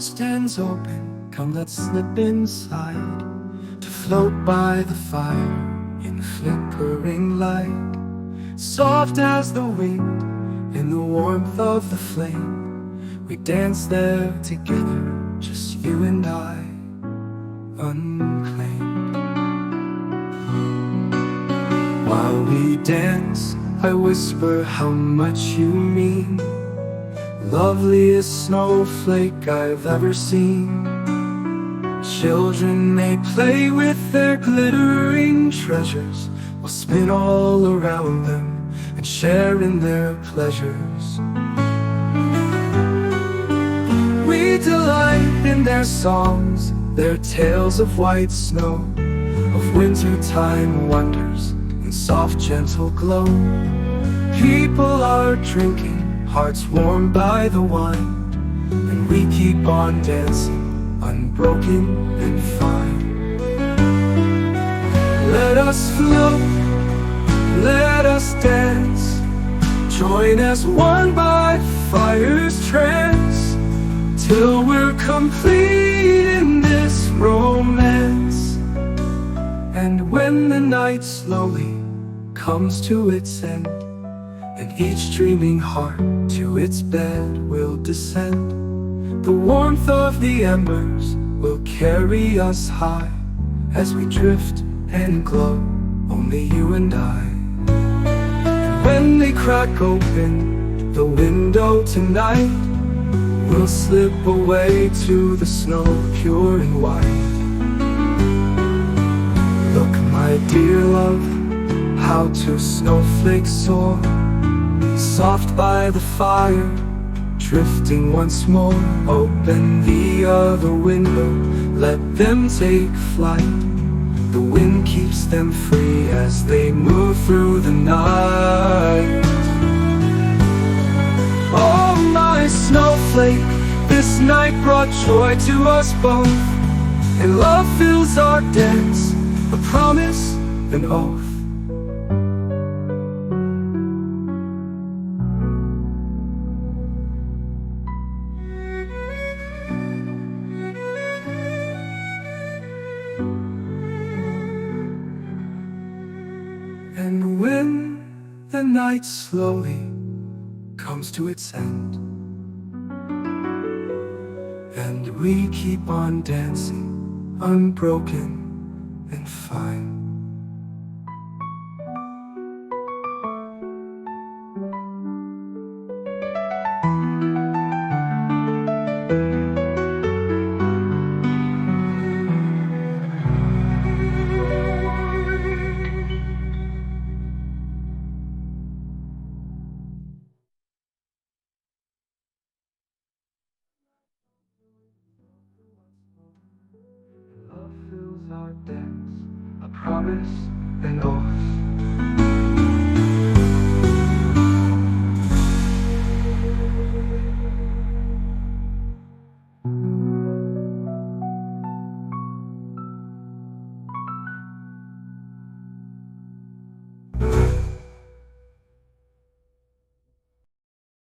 stands open, come let's slip inside, to float by the fire in the flickering light. Soft as the wind, in the warmth of the flame, we dance there together, just you and I, unclaimed. While we dance, I whisper how much you mean, loveliest snowflake I've ever seen. Children may play with their glittering treasures, we'll spin all around them and share in their pleasures. We delight in their songs, their tales of white snow, of wintertime wonders and soft gentle glow. People are drinking, hearts warmed by the wine, and we keep on dancing, unbroken and fine. Let us float, let us dance, join as one by fire's trance, till we're complete in this romance. And when the night slowly comes to its end, and each dreaming heart to its bed will descend, the warmth of the embers will carry us high, as we drift and glow, only you and I. And when they crack open the window tonight, we'll slip away to the snow pure and white. Look, my dear love, how two snowflakes soar, soft by the fire, drifting once more. Open the other window, let them take flight. The wind keeps them free as they move through the night. Oh, my snowflake, this night brought joy to us both, and love fills our dance, a promise, an oath. And when the night slowly comes to its end, and we keep on dancing, unbroken and fine. Love fills our dance, a promise, an oath.